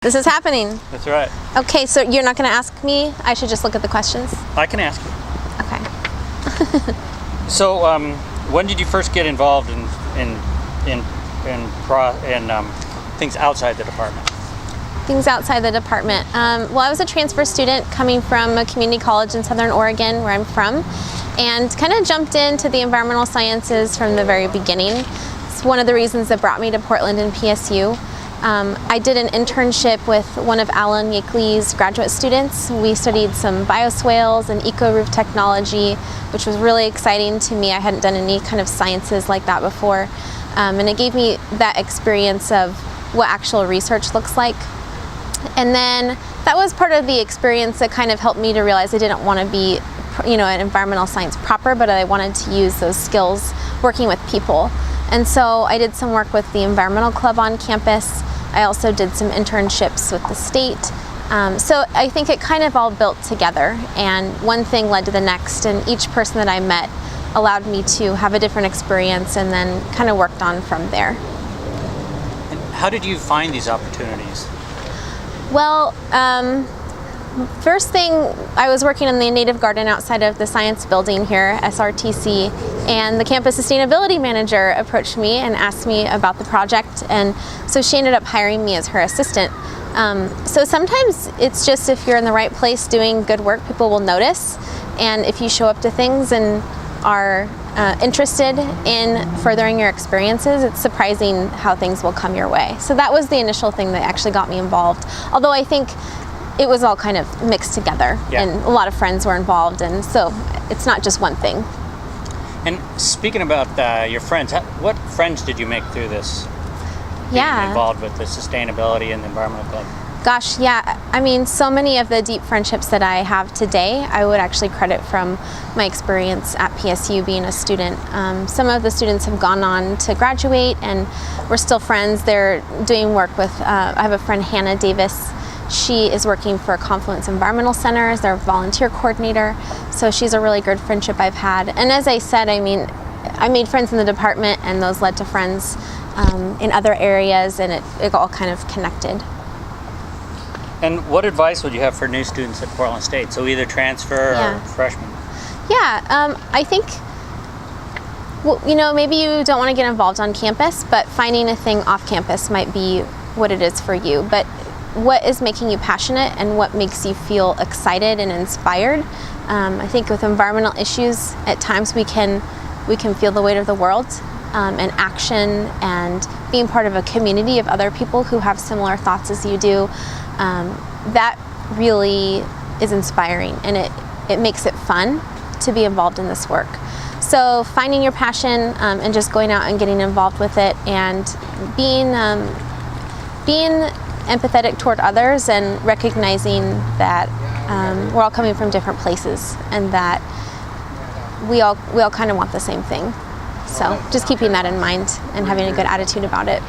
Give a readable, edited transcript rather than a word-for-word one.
This is happening. That's right. Okay, so you're not going to ask me? I should just look at the questions? I can ask you. Okay. So, when did you first get involved in things outside the department? Things outside the department. Well, I was a transfer student coming from a community college in Southern Oregon, where I'm from, and kind of jumped into the environmental sciences from the very beginning. It's one of the reasons that brought me to Portland and PSU. I did an internship with one of Alan Yakeley's graduate students. We studied some bioswales and eco-roof technology, which was really exciting to me. I hadn't done any kind of sciences like that before. And it gave me that experience of what actual research looks like. And then that was part of the experience that kind of helped me to realize I didn't want to be, an environmental science proper, but I wanted to use those skills working with people. And so I did some work with the environmental club on campus. I also did some internships with the state. So I think it kind of all built together, and one thing led to the next, and each person that I met allowed me to have a different experience and then kind of worked on from there. And how did you find these opportunities? Well, first thing, I was working in the native garden outside of the science building here, SRTC, and the campus sustainability manager approached me and asked me about the project, and so she ended up hiring me as her assistant. So sometimes it's just if you're in the right place doing good work, people will notice, and if you show up to things and are interested in furthering your experiences, it's surprising how things will come your way. So that was the initial thing that actually got me involved, although I think it was all kind of mixed together, and a lot of friends were involved, and so it's not just one thing. And speaking about your friends, what friends did you make through this? Being involved with the sustainability and the environmental club? Gosh, yeah. I mean, so many of the deep friendships that I have today, I would actually credit from my experience at PSU being a student. Some of the students have gone on to graduate, and we're still friends. They're doing work with, I have a friend, Hannah Davis. She is working for Confluence Environmental Center as their volunteer coordinator, so she's a really good friendship I've had. And as I said, I mean, I made friends in the department, and those led to friends in other areas, and it all kind of connected. And what advice would you have for new students at Portland State? So either transfer or freshmen? Yeah, I think, well, maybe you don't want to get involved on campus, but finding a thing off campus might be what it is for you. But what is making you passionate and what makes you feel excited and inspired? I think with environmental issues, at times we can feel the weight of the world, and action and being part of a community of other people who have similar thoughts as you do. That really is inspiring, and it makes it fun to be involved in this work. So finding your passion and just going out and getting involved with it, and being empathetic toward others, and recognizing that we're all coming from different places, and that we all kind of want the same thing. So just keeping that in mind and having a good attitude about it.